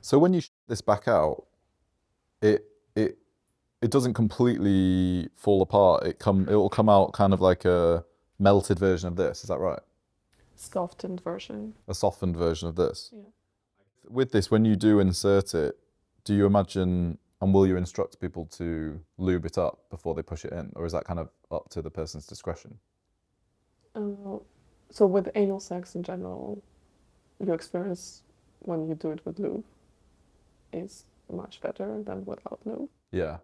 So when you this back out, it it it doesn't completely fall apart. It will come out kind of like a melted version of this. Is that right? Softened version. A softened version of this. Yeah. With this, when you do insert it, do you imagine and will you instruct people to lube it up before they push it in, or is that kind of up to the person's discretion? Uh, so with anal sex in general, your experience when you do it with lube is much better than without lube. Yeah.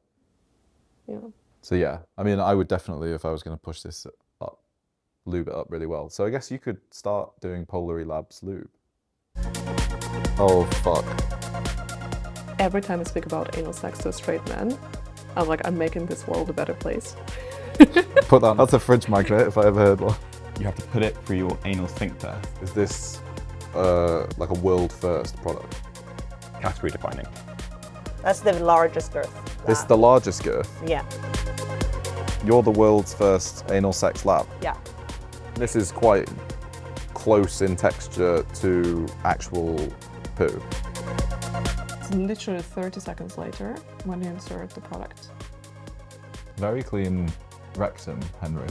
Yeah. So yeah, I mean, I would definitely, if I was going to push this up, lube it up really well. So I guess you could start doing Polary Labs lube. Oh fuck. Every time I speak about anal sex to a straight man, I'm like, I'm making this world a better place. Put that. That's a fridge magnet if I ever heard one. You have to put it through your anal sphincter. Is this like a world first product? Category defining. That's the largest girth. This is the largest girth. Yeah. You're the world's first anal sex lab. Yeah. This is quite close in texture to actual poo. It's literally 30 seconds later when you insert the product. Very clean rectum, Henry.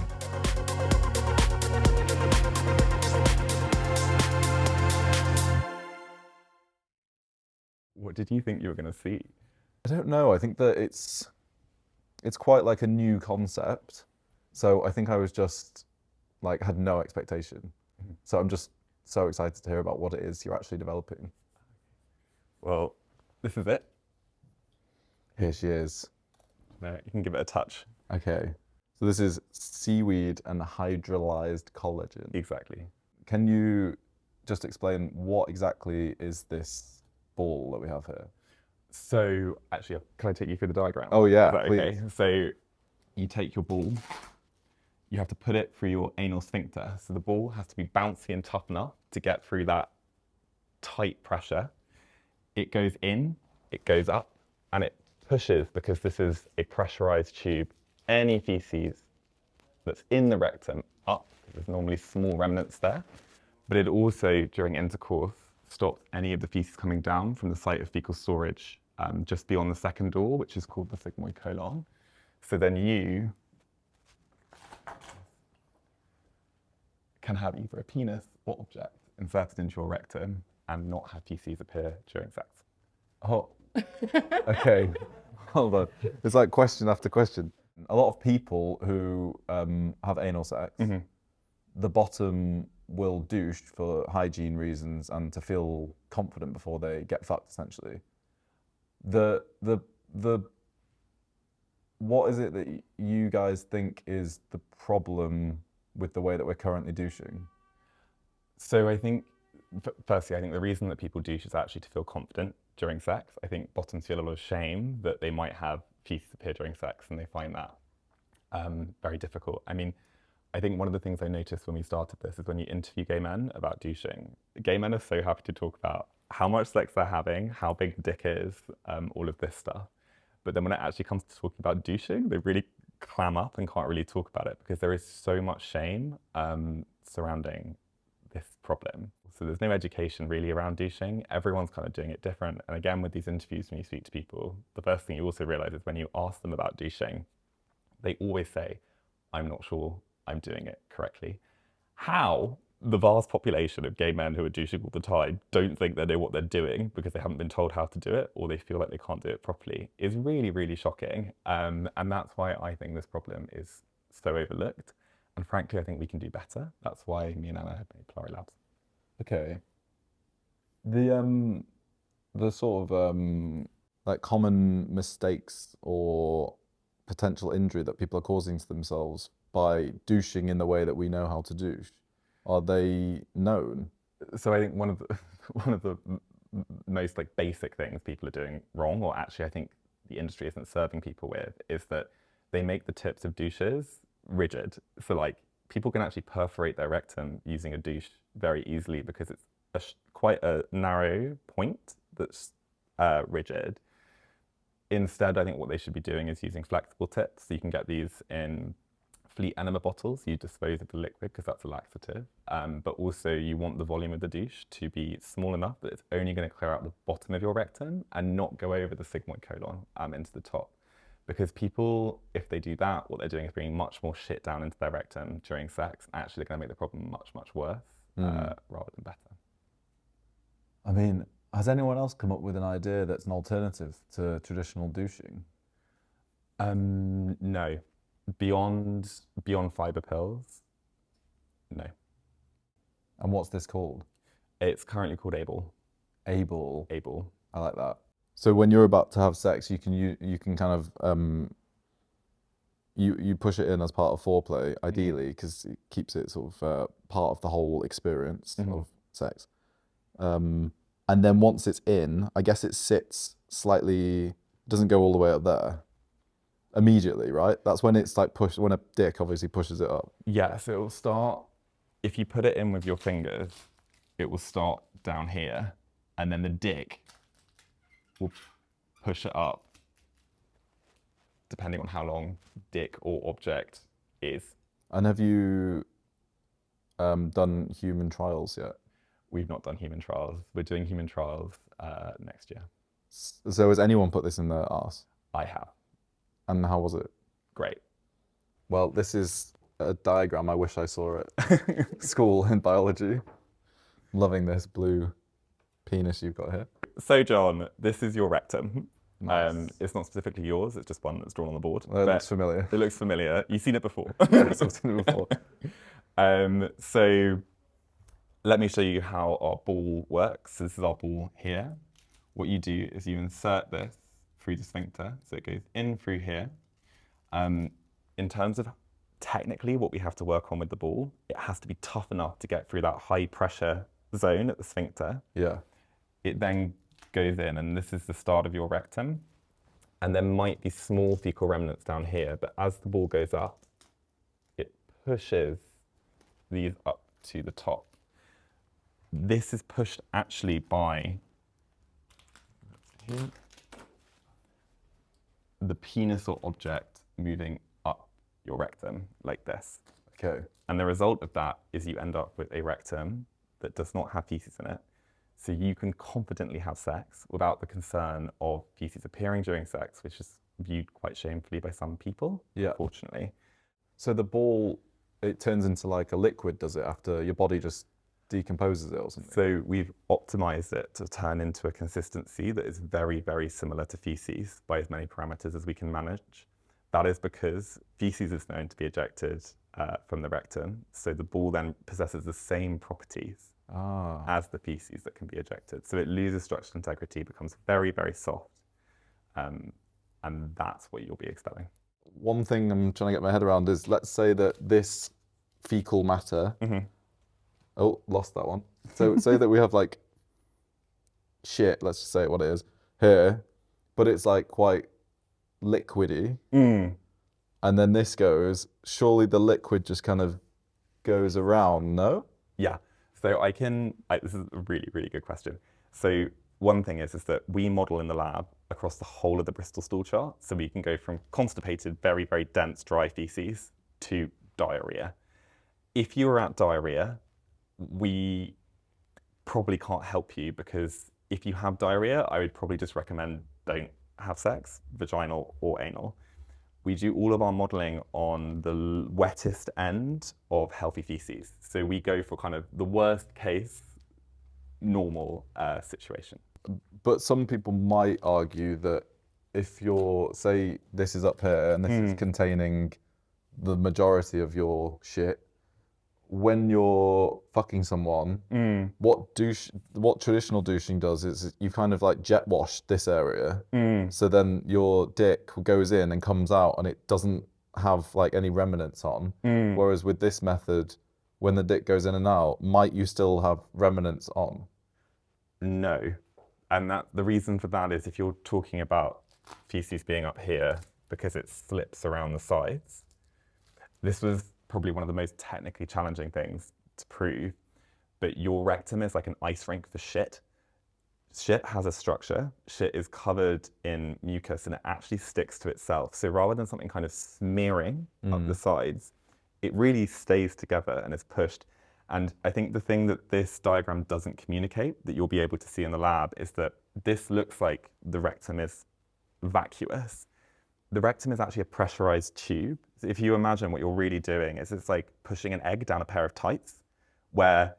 What did you think you were going to see? I don't know. I think that it's quite like a new concept. So I think I was just like had no expectation. So I'm just so excited to hear about what it is you're actually developing. Well, this is it. Here she is. No, you can give it a touch. Okay. So this is seaweed and hydrolyzed collagen. Exactly. Can you just explain what exactly is this ball that we have here? So actually, can I take you through the diagram? Oh yeah, Is that please. okay? So you take your ball, you have to put it through your anal sphincter. So the ball has to be bouncy and tough enough to get through that tight pressure. It goes in, it goes up, and it pushes because this is a pressurized tube. Any feces that's in the rectum up, there's normally small remnants there, but it also, during intercourse, stops any of the feces coming down from the site of fecal storage just beyond the second door, which is called the sigmoid colon. So then you can have either a penis or object inserted into your rectum and not have feces appear during sex. Oh, okay. Hold on. It's like question after question. A lot of people who have anal sex, the bottom will douche for hygiene reasons and to feel confident before they get fucked, essentially. The what is it that you guys think is the problem with the way that we're currently douching? So I think, firstly, I think the reason that people douche is actually to feel confident during sex. I think bottoms feel a lot of shame that they might have feces appear during sex and they find that very difficult. I mean, I think one of the things I noticed when we started this is when you interview gay men about douching, gay men are so happy to talk about how much sex they're having, how big the dick is, all of this stuff. But then when it actually comes to talking about douching, they really clam up and can't really talk about it because there is so much shame surrounding this problem. So there's no education really around douching. Everyone's kind of doing it different. And again, with these interviews, when you speak to people, the first thing you also realize is when you ask them about douching, they always say, I'm not sure I'm doing it correctly. How the vast population of gay men who are douching all the time don't think they know what they're doing because they haven't been told how to do it or they feel like they can't do it properly is really, really shocking. And that's why I think this problem is so overlooked. And frankly, I think we can do better. That's why me and Anna have made Polary Labs. Okay. The sort of like common mistakes or potential injury that people are causing to themselves by douching in the way that we know how to douche, are they known? So I think one of the most like basic things people are doing wrong, or actually I think the industry isn't serving people with, is that they make the tips of douches rigid. So like people can actually perforate their rectum using a douche very easily because it's quite a narrow point that's rigid. Instead, I think what they should be doing is using flexible tips. So you can get these in roughly enema bottles. You dispose of the liquid because that's a laxative. But also you want the volume of the douche to be small enough that it's only going to clear out the bottom of your rectum and not go over the sigmoid colon into the top. Because people, if they do that, what they're doing is bringing much more shit down into their rectum during sex, and actually going to make the problem much, much worse rather than better. I mean, has anyone else come up with an idea that's an alternative to traditional douching? No. Beyond fiber pills, no. And what's this called? It's currently called Able. Able. Able. I like that. So when you're about to have sex, you can kind of you push it in as part of foreplay, ideally, because it keeps it sort of part of the whole experience of sex. And then once it's in, I guess it sits slightly, doesn't go all the way up there immediately, right? That's when it's like pushed, when a dick obviously pushes it up. Yeah, so it will start, if you put it in with your fingers, it will start down here, and then the dick will push it up, depending on how long dick or object is. And have you done human trials yet? We've not done human trials. We're doing human trials next year. So has anyone put this in their arse? I have. And how was it? Great. Well, this is a diagram I wish I saw at school in biology. Loving this blue penis you've got here. So, John, this is your rectum. Nice. It's not specifically yours, it's just one that's drawn on the board. It looks familiar. It looks familiar. You've seen it before. Yes, I've seen it before. So let me show you how our ball works. So this is our ball here. What you do is you insert this through the sphincter. So it goes in through here. In terms of technically what we have to work on with the ball, it has to be tough enough to get through that high pressure zone at the sphincter. Yeah. It then goes in, and this is the start of your rectum. And there might be small fecal remnants down here, but as the ball goes up, it pushes these up to the top. This is pushed actually by the penis or object moving up your rectum like this. Okay. And the result of that is you end up with a rectum that does not have feces in it. So you can confidently have sex without the concern of feces appearing during sex, which is viewed quite shamefully by some people, unfortunately. So the ball, it turns into like a liquid, does it, after your body just decomposes it or something? So we've optimized it to turn into a consistency that is very, very similar to feces by as many parameters as we can manage. That is because feces is known to be ejected from the rectum. So the ball then possesses the same properties as the feces that can be ejected. So it loses structural integrity, becomes very, very soft. And that's what you'll be expelling. One thing I'm trying to get my head around is, let's say that this fecal matter, oh, lost that one. So say that we have like shit, let's just say what it is, here, but it's like quite liquidy. And then this goes, surely the liquid just kind of goes around, no? Yeah. So this is a really, really good question. So one thing is that we model in the lab across the whole of the Bristol stool chart. So we can go from constipated, very, very dense, dry feces to diarrhea. If you were at diarrhea, we probably can't help you, because if you have diarrhea, I would probably just recommend don't have sex, vaginal or anal. We do all of our modeling on the wettest end of healthy feces. So we go for kind of the worst case, normal situation. But some people might argue that if you're, say this is up here and this is containing the majority of your shit, when you're fucking someone, what traditional douching does is you kind of like jet wash this area, so then your dick goes in and comes out and it doesn't have like any remnants on. Whereas with this method, when the dick goes in and out, might you still have remnants on? No. And the reason for that is if you're talking about feces being up here because it slips around the sides, this was probably one of the most technically challenging things to prove, but your rectum is like an ice rink for shit. Shit has a structure. Shit is covered in mucus and it actually sticks to itself. So rather than something kind of smearing up the sides, it really stays together and is pushed. And I think the thing that this diagram doesn't communicate, that you'll be able to see in the lab, is that this looks like the rectum is vacuous. The rectum is actually a pressurized tube. So if you imagine what you're really doing is it's like pushing an egg down a pair of tights where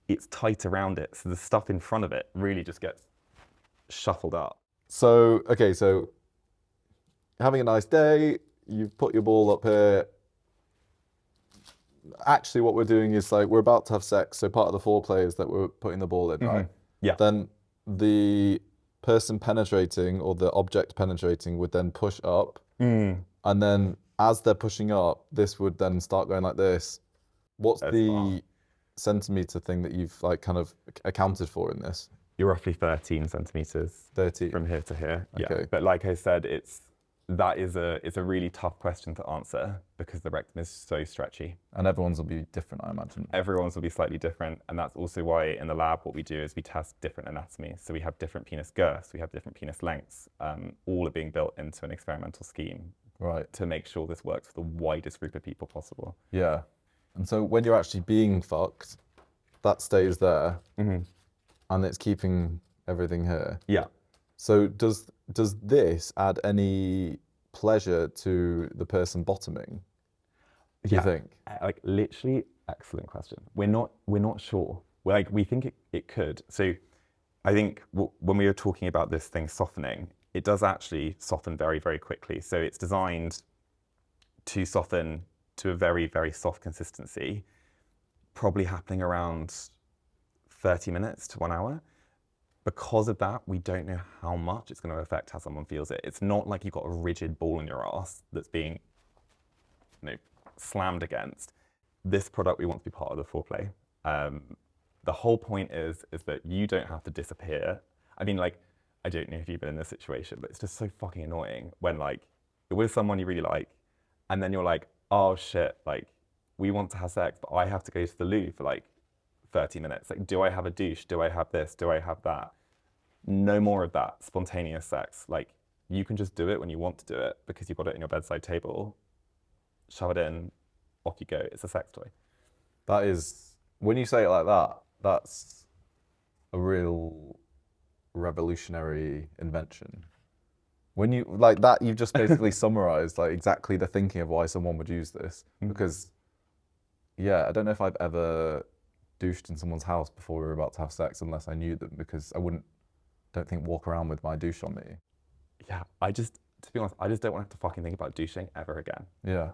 it's tight around it. So the stuff in front of it really just gets shuffled up. So, okay, so having a nice day, you've put your ball up here. Actually, what we're doing is like, we're about to have sex. So part of the foreplay is that we're putting the ball in, right? Yeah. Then the person penetrating or the object penetrating would then push up. And then as they're pushing up, this would then start going like this. What's the centimeter thing that you've like kind of accounted for in this? You're roughly 13 centimeters 13 from here to here. Okay. Yeah. But like I said, it's a really tough question to answer because the rectum is so stretchy. And everyone's will be different, I imagine. Everyone's will be slightly different. And that's also why in the lab, what we do is we test different anatomy. So we have different penis girths, we have different penis lengths. All are being built into an experimental scheme. Right. To make sure this works for the widest group of people possible. Yeah. And so when you're actually being fucked, that stays there. And it's keeping everything here. Yeah. So does this add any pleasure to the person bottoming? Do you think? Like literally, excellent question. We're not sure. We think it could. So I think when we were talking about this thing softening, it does actually soften very, very quickly. So it's designed to soften to a very, very soft consistency, probably happening around 30 minutes to 1 hour. Because of that, we don't know how much it's going to affect how someone feels it. It's not like you've got a rigid ball in your ass that's being, slammed against. This product, we want to be part of the foreplay. The whole point is that you don't have to disappear. I mean, like, I don't know if you've been in this situation, but it's just so fucking annoying when like you're with someone you really like, and then you're like, oh shit, like we want to have sex, but I have to go to the loo for like 30 minutes. Like, do I have a douche? Do I have this? Do I have that? No more of that spontaneous sex. Like, you can just do it when you want to do it because you've got it in your bedside table. Shove it in, off you go. It's a sex toy. That is, when you say it like that, that's a real revolutionary invention. When you, like that, you've just basically summarized like exactly the thinking of why someone would use this. Because, yeah, I don't know if I've ever douched in someone's house before we were about to have sex unless I knew them, because I don't think walk around with my douche on me. Yeah, to be honest, I just don't want to have to fucking think about douching ever again. Yeah.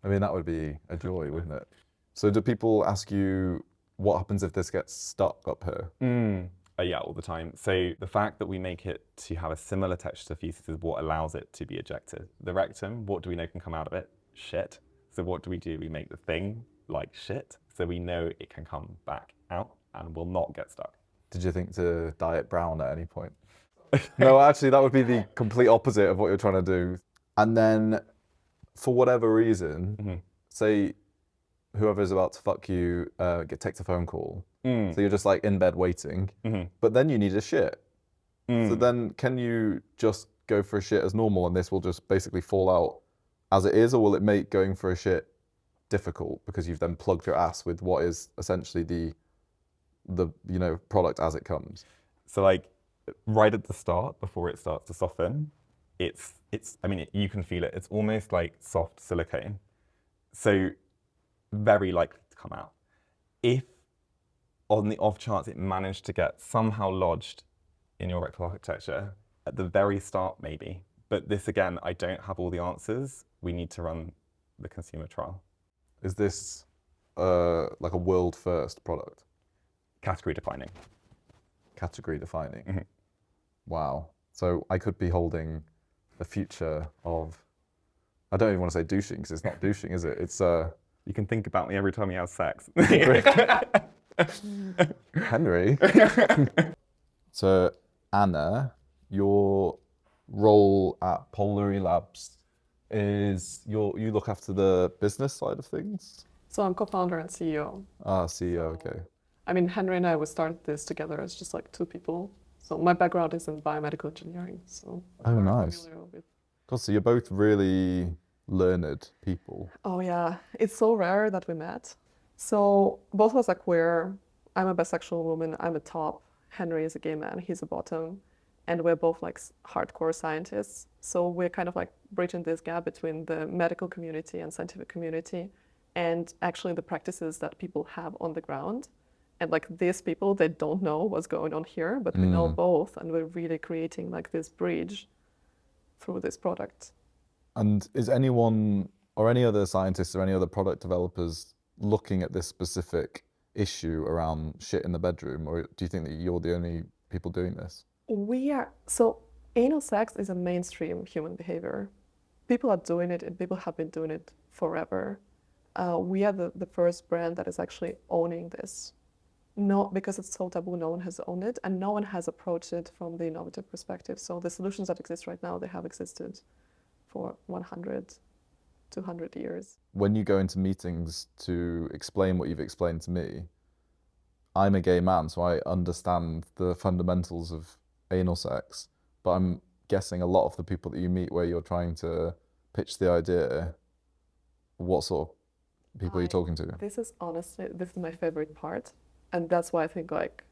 I mean, that would be a joy, wouldn't it? So do people ask you what happens if this gets stuck up here? Yeah, all the time. So the fact that we make it to have a similar texture to feces is what allows it to be ejected. The rectum, what do we know can come out of it? Shit. So what do? We make the thing like shit, so we know it can come back out and will not get stuck. Did you think to dye it brown at any point? No, actually, that would be the complete opposite of what you're trying to do. And then, for whatever reason, say whoever's about to fuck you takes a phone call. So you're just like in bed waiting, but then you need a shit. So then can you just go for a shit as normal and this will just basically fall out as it is, or will it make going for a shit difficult because you've then plugged your ass with what is essentially the product as it comes? So like right at the start, before it starts to soften, you can feel it. It's almost like soft silicone. So very likely to come out. If on the off chance it managed to get somehow lodged in your rectal architecture, at the very start maybe. But this again, I don't have all the answers. We need to run the consumer trial. Is this like a world first product? Category defining. Category defining. Wow. So I could be holding the future of, I don't even want to say douching because it's not douching, is it? It's you can think about me every time you have sex. Henry. So Anna, your role at Polary Labs is you look after the business side of things? So I'm co-founder and CEO. CEO, okay. I mean, Henry and I started this together as just like two people. So my background is in biomedical engineering. So oh, nice. God, so you're both really learned people? Oh yeah, it's so rare that we met. So both of us are queer. I'm a bisexual woman. I'm a top. Henry is a gay man. He's a bottom, and we're both like hardcore scientists. So we're kind of like bridging this gap between the medical community and scientific community, and actually the practices that people have on the ground. And like these people, they don't know what's going on here, but we know both, and we're really creating like this bridge through this product. And is anyone or any other scientists or any other product developers looking at this specific issue around shit in the bedroom, or do you think that you're the only people doing this? So anal sex is a mainstream human behavior. People are doing it, and people have been doing it forever. We are the first brand that is actually owning this. Not because it's so taboo, no one has owned it, and no one has approached it from the innovative perspective. So the solutions that exist right now, they have existed for 100, 200 years. When you go into meetings to explain what you've explained to me, I'm a gay man, so I understand the fundamentals of anal sex, but I'm guessing a lot of the people that you meet where you're trying to pitch the idea, what sort of people are you talking to? This is my favorite part. And that's why I think like,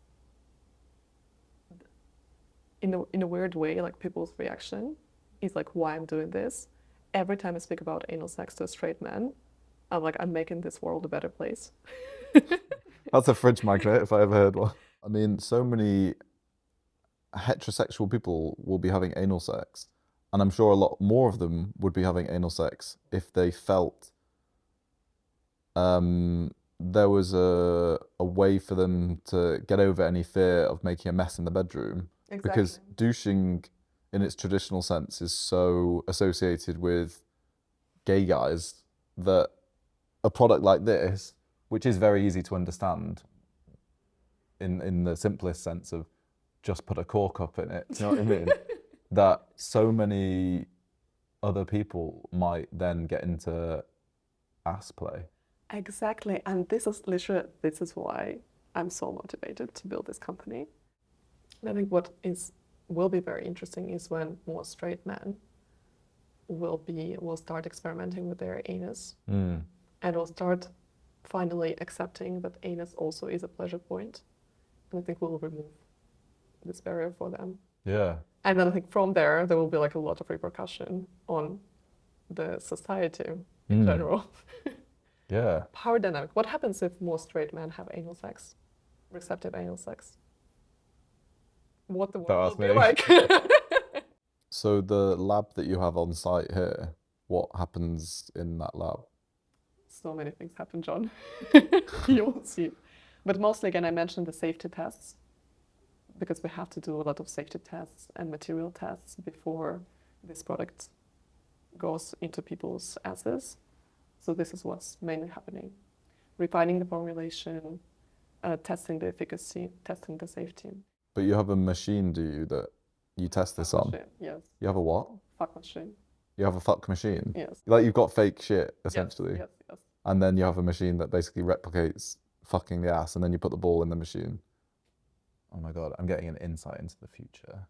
in a weird way, like people's reaction is like why I'm doing this. Every time I speak about anal sex to a straight man, I'm like, I'm making this world a better place. That's a fridge magnet if I ever heard one. I mean, so many heterosexual people will be having anal sex, and I'm sure a lot more of them would be having anal sex if they felt there was a way for them to get over any fear of making a mess in the bedroom. Exactly. Because douching in its traditional sense is so associated with gay guys that a product like this, which is very easy to understand in the simplest sense of just put a cork up in it, do you know what I mean? That so many other people might then get into ass play. Exactly, and this is why I'm so motivated to build this company. And I think what will be very interesting is when more straight men will start experimenting with their anus, and will start finally accepting that anus also is a pleasure point, and I think we'll remove this barrier for them. Yeah. And then I think from there will be like a lot of repercussion on the society in general. Yeah. Power dynamic. What happens if more straight men have anal sex, receptive anal sex? What the world will be like? So the lab that you have on site here, what happens in that lab? So many things happen, John. You will see. But mostly, again, I mentioned the safety tests, because we have to do a lot of safety tests and material tests before this product goes into people's asses. So this is what's mainly happening. Refining the formulation, testing the efficacy, testing the safety. But you have a machine, do you, that you test this on? Machine, yes. You have a what? Fuck machine. You have a fuck machine? Yes. Like you've got fake shit, essentially. Yes, yes. And then you have a machine that basically replicates fucking the ass, and then you put the ball in the machine. Oh my God, I'm getting an insight into the future.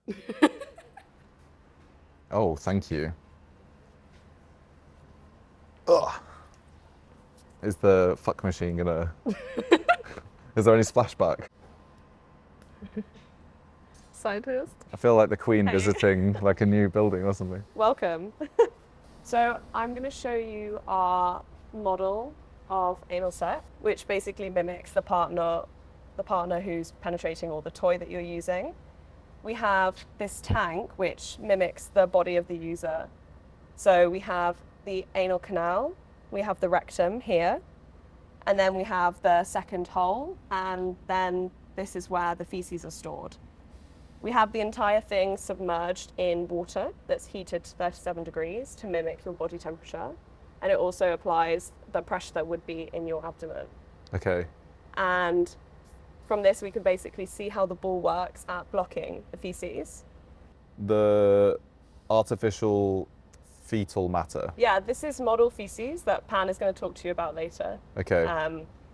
Oh, thank you. Ugh. Is the fuck machine gonna... Is there any splashback? Scientist. I feel like the Queen visiting like a new building or something. Welcome. So I'm going to show you our model of anal sex, which basically mimics the partner who's penetrating, or the toy that you're using. We have this tank which mimics the body of the user. So we have the anal canal, we have the rectum here, and then we have the second hole, and then this is where the feces are stored. We have the entire thing submerged in water that's heated to 37 degrees to mimic your body temperature, and it also applies the pressure that would be in your abdomen. Okay. And from this, we can basically see how the ball works at blocking the feces. The artificial fetal matter. Yeah, this is model feces that Pan is going to talk to you about later. Okay.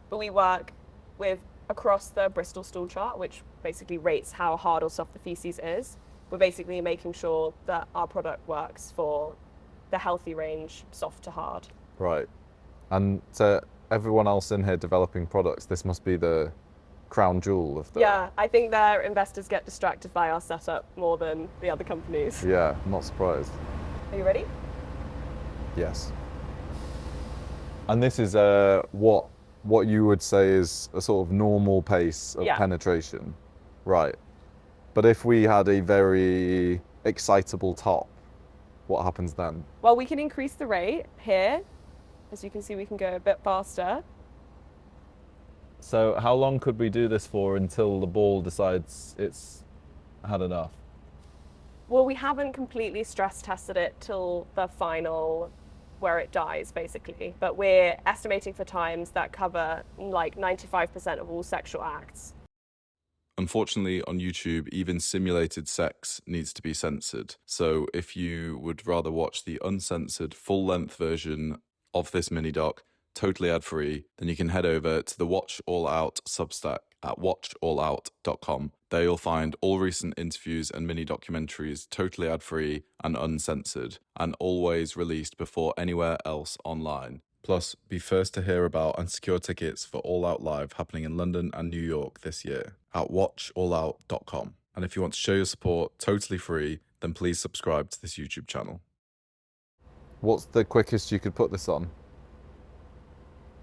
But we work with across the Bristol stool chart, which basically rates how hard or soft the feces is. We're basically making sure that our product works for the healthy range, soft to hard. Right. And to everyone else in here developing products, this must be the crown jewel of the... Yeah, I think their investors get distracted by our setup more than the other companies. Yeah, I'm not surprised. Are you ready? Yes. And this is what you would say is a sort of normal pace of penetration. Right. But if we had a very excitable top, what happens then? Well, we can increase the rate here. As you can see, we can go a bit faster. So how long could we do this for until the ball decides it's had enough? Well, we haven't completely stress tested it till the final where it dies, basically. But we're estimating for times that cover like 95% of all sexual acts. Unfortunately, on YouTube, even simulated sex needs to be censored. So if you would rather watch the uncensored full-length version of this mini-doc, totally ad-free, then you can head over to the Watch All Out Substack at watchallout.com. There you'll find all recent interviews and mini-documentaries totally ad-free and uncensored, and always released before anywhere else online. Plus, be first to hear about and secure tickets for All Out Live happening in London and New York this year at watchallout.com. And if you want to show your support totally free, then please subscribe to this YouTube channel. What's the quickest you could put this on?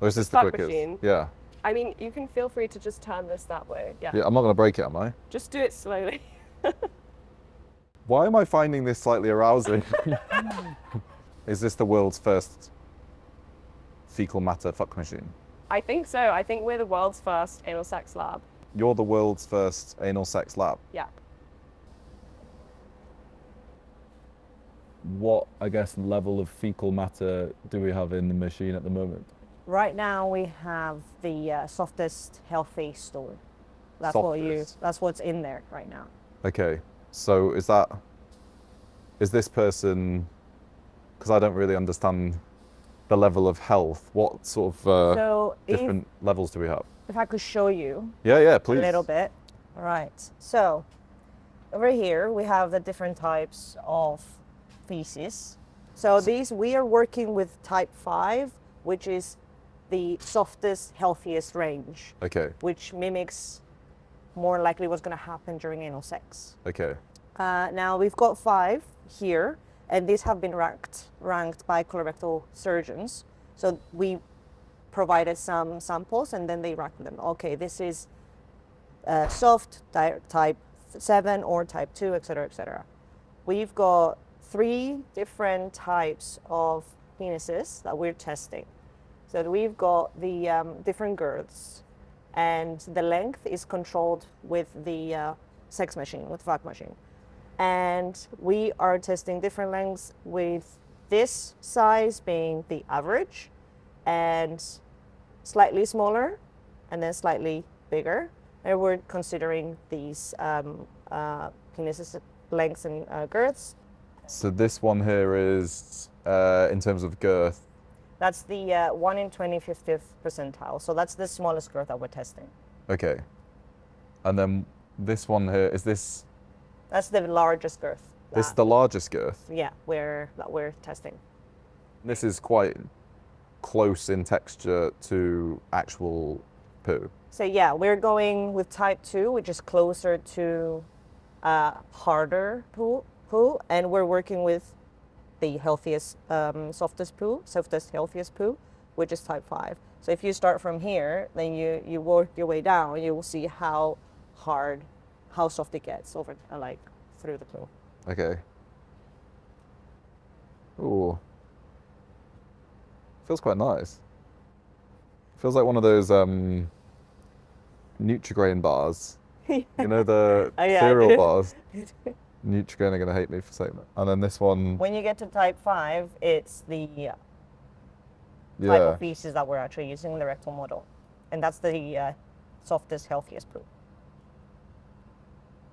Or is this the Fuck quickest? machine. Yeah. I mean, you can feel free to just turn this that way. Yeah. Yeah, I'm not going to break it, am I? Just do it slowly. Why am I finding this slightly arousing? Is this the world's first fecal matter fuck machine? I think so. I think we're the world's first anal sex lab. You're the world's first anal sex lab. Yeah. What, I guess, level of fecal matter do we have in the machine at the moment? Right now we have the softest healthy stool. That's that's what's in there right now. Okay, so is this person, because I don't really understand the level of health, what sort of So different levels do we have? if I could show you Yeah, please. a little bit. All right. So over here we have the different types of feces. So these, we are working with type 5, which is the softest, healthiest range, Okay, which mimics more likely what's going to happen during anal sex. okay. Now we've got 5 here, and these have been ranked by colorectal surgeons. So we provided some samples, and then they ranked them. Okay, this is soft, type 7, or type 2, etc., etc. We've got 3 different types of penises that we're testing. So we've got the different girths, and the length is controlled with the sex machine, with fuck machine. And we are testing different lengths, with this size being the average, and slightly smaller, and then slightly bigger. And we're considering these penises lengths and girths. So this one here is, in terms of girth, That's the 1 in 25th percentile. So that's the smallest girth that we're testing. okay. And then this one here, is this That's the largest girth. the largest girth? Yeah, that we're testing. This is quite close in texture to actual poo. So yeah, we're going with type 2, which is closer to harder poo, and we're working with the healthiest, softest, healthiest poo, which is type 5. So if you start from here, then you work your way down, you will see how soft it gets over, like, through the poo. Okay. Ooh. Feels quite nice. Feels like one of those Nutri-Grain bars. You know, the Yeah. cereal bars. Nutri-Grain are going to hate me for saying that. And then this one, When you get to type 5, it's the type yeah. of feces that we're actually using in the rectal model. And that's the softest, healthiest poo.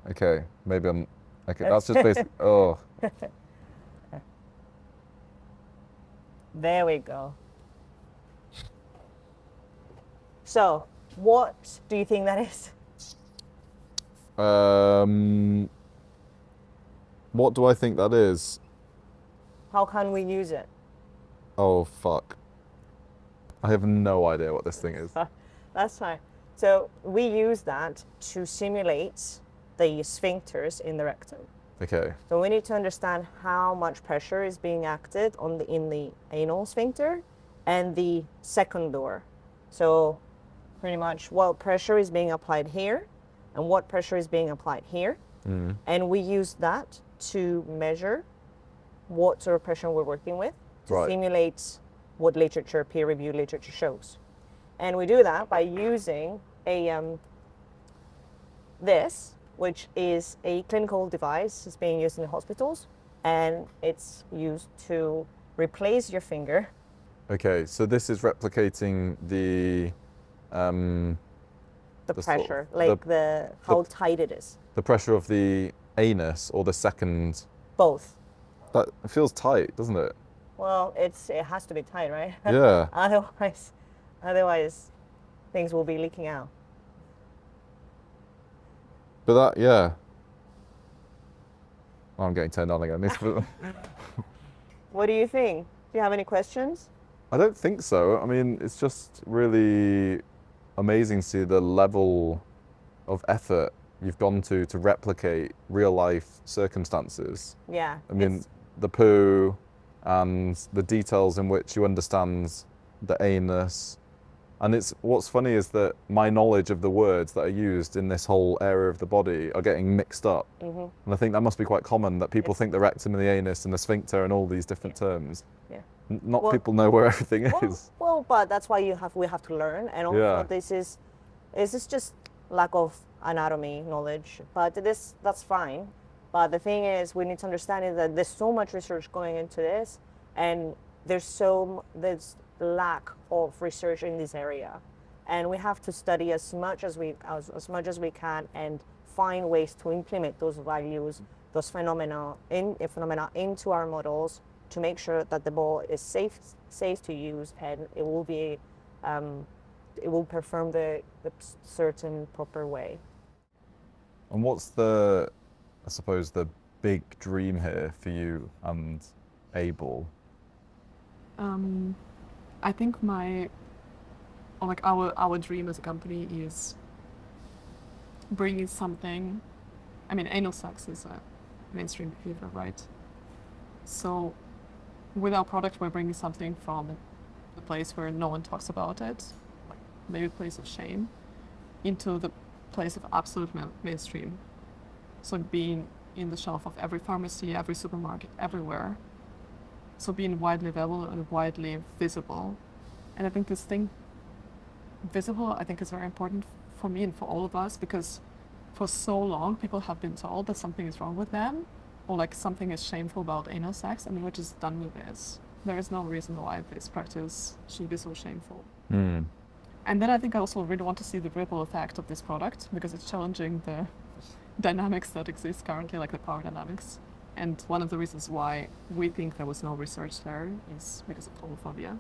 Okay, maybe I'm... Okay, that's just basic... Oh. There we go. So, what do you think that is? What do I think that is? How can we use it? Oh, fuck. I have no idea what this thing is. That's fine. So we use that to simulate the sphincters in the rectum. Okay. So we need to understand how much pressure is being acted in the anal sphincter and the second door. So pretty much what pressure is being applied here and what pressure is being applied here. And we use that to measure what sort of pressure we're working with to simulate what literature, peer-reviewed literature shows. And we do that by using this, which is a clinical device. It's being used in hospitals, and it's used to replace your finger. Okay, so this is replicating the Pressure, how tight it is. The pressure of the anus or the second. Both. That it feels tight, doesn't it? Well, it has to be tight, right? Yeah. Otherwise, things will be leaking out. But that, yeah. Oh, I'm getting turned on again. What do you think? Do you have any questions? I don't think so. I mean, it's just really amazing to see the level of effort you've gone to replicate real life circumstances. Yeah. I mean, the poo and the details in which you understand the anus. And what's funny is that my knowledge of the words that are used in this whole area of the body are getting mixed up. And I think that must be quite common, that people think the rectum and the anus and the sphincter and all these different terms. Yeah. People know where everything is. Well, but that's why we have to learn, and also this is just lack of anatomy knowledge. But that's fine. But the thing is, we need to understand is that there's so much research going into this, and there's lack of research in this area, and we have to study as much as we can and find ways to implement those values, those phenomena into our models to make sure that the ball is safe to use, and it will perform the certain proper way. And what's I suppose the big dream here for you and Abel? I think our dream as a company is bringing something. I mean, anal sex is a mainstream behavior, right? So with our product, we're bringing something from the place where no one talks about it, like maybe a place of shame, into the place of absolute mainstream. So being in the shelf of every pharmacy, every supermarket, everywhere. So being widely available and widely visible. And I think this thing, visible, I think is very important for me and for all of us, because for so long people have been told that something is wrong with them, or like something is shameful about anal sex, and we're just done with this. There is no reason why this practice should be so shameful. And then I think I also really want to see the ripple effect of this product, because it's challenging the dynamics that exist currently, like the power dynamics. And one of the reasons why we think there was no research there is because of homophobia.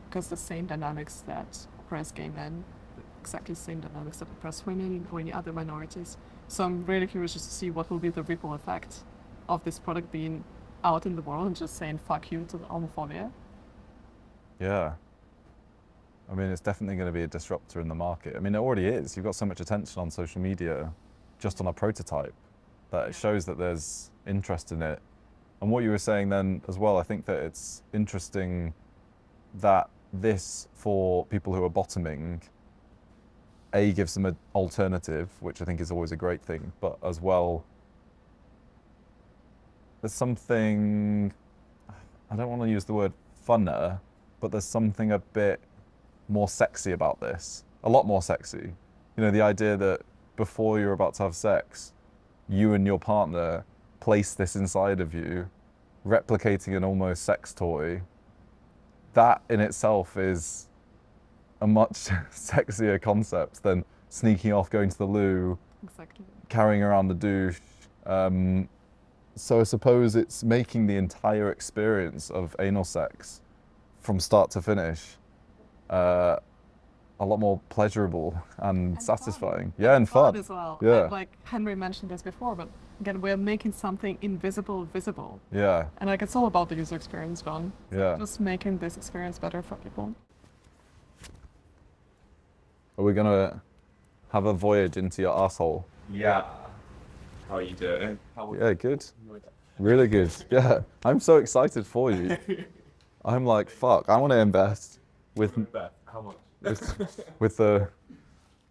Because the same dynamics that oppress gay men, exactly the same dynamics that oppress women or any other minorities. So I'm really curious just to see what will be the ripple effect of this product being out in the world and just saying fuck you to the homophobia. Yeah. I mean, it's definitely going to be a disruptor in the market. I mean, it already is. You've got so much attention on social media just on a prototype that it shows that there's interest in it. And what you were saying then as well, I think that it's interesting that this, for people who are bottoming, gives them an alternative, which I think is always a great thing, but as well, there's something, I don't want to use the word funner, but there's something a bit more sexy about this, a lot more sexy. You know, the idea that before you're about to have sex, you and your partner place this inside of you, replicating an almost sex toy. That in itself is a much sexier concept than sneaking off, going to the loo, carrying around the douche. So I suppose it's making the entire experience of anal sex from start to finish a lot more pleasurable and satisfying. Fun. Yeah, and fun. as well. Yeah. And like Henry mentioned this before, but again, we're making something invisible visible. Yeah, And like it's all about the user experience, John. yeah. Just making this experience better for people. Are we gonna have a voyage into your asshole? Yeah. How are you doing? Yeah, good. Really good. Yeah, I'm so excited for you. I'm like, fuck, I want to invest with How much? with the.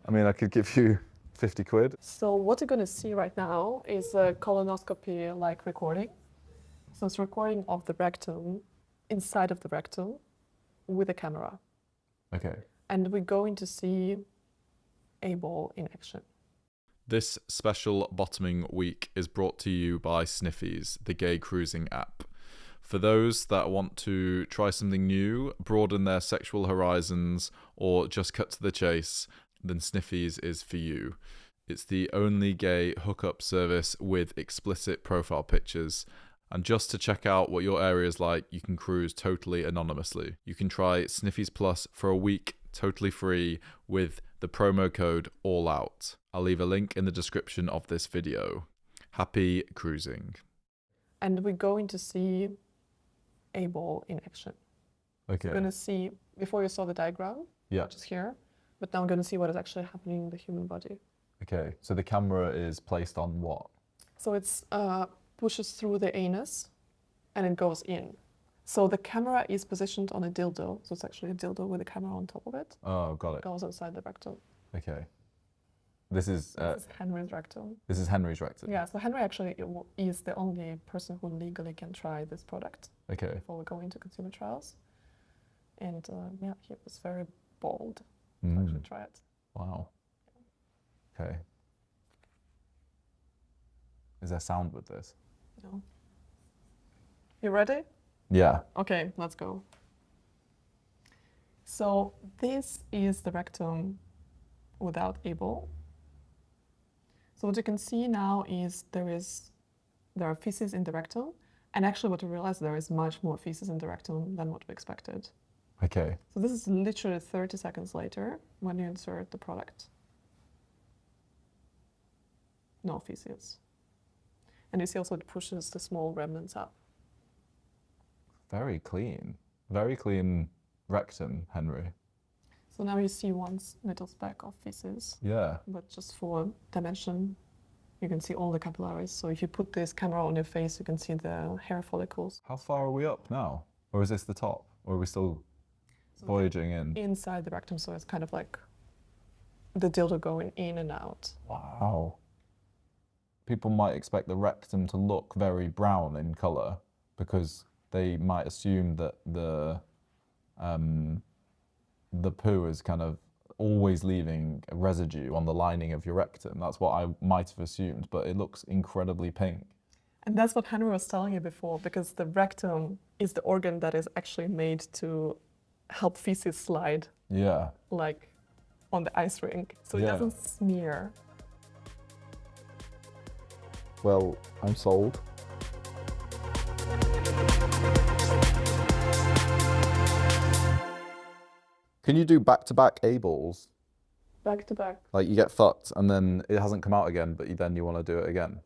I mean, I could give you 50 quid. So what you're gonna see right now is a colonoscopy-like recording. So it's recording of the rectum, inside of the rectum, with a camera. Okay. And we're going to see a ball in action. This special bottoming week is brought to you by Sniffies, the gay cruising app. For those that want to try something new, broaden their sexual horizons, or just cut to the chase, then Sniffies is for you. It's the only gay hookup service with explicit profile pictures. And just to check out what your area is like, you can cruise totally anonymously. You can try Sniffies Plus for a week totally free with the promo code ALLOUT. I'll leave a link in the description of this video. Happy cruising. And we're going to see a ball in action. Okay. We're going to see, before you saw the diagram, Yeah. which is here, but now I'm going to see what is actually happening in the human body. Okay. So the camera is placed on what? So it's pushes through the anus and it goes in. So the camera is positioned on a dildo. So it's actually a dildo with a camera on top of it. Oh, got it. Goes inside the rectum. Okay. This is This is Henry's rectum. Henry's rectum. Yeah, so Henry actually is the only person who legally can try this product Okay. before we go into consumer trials. And yeah, he was very bold to Mm. actually try it. Wow. Okay. Is there sound with this? No. You ready? Yeah. Okay, let's go. So this is the rectum without a ball. So what you can see now is there are feces in the rectum, and actually what we realize there is much more feces in the rectum than what we expected. Okay. So this is literally 30 seconds later when you insert the product. No feces. And you see also it pushes the small remnants up. Very clean. Very clean rectum, Henry. So now you see one little speck of feces, Yeah. but just for dimension, you can see all the capillaries. So if you put this camera on your face, you can see the hair follicles. How far are we up now? Or is this the top? Or are we still voyaging in? Inside the rectum, so it's kind of like the dildo going in and out. Wow. People might expect the rectum to look very brown in colour because they might assume that the poo is kind of always leaving a residue on the lining of your rectum. That's what I might have assumed, but it looks incredibly pink. And that's what Henry was telling you before, because the rectum is the organ that is actually made to help feces slide, Yeah. like on the ice rink. So it Yeah. doesn't smear. Well, I'm sold. Can you do back-to-back A-balls? Back to back. Like you get fucked and then it hasn't come out again, but then you want to do it again?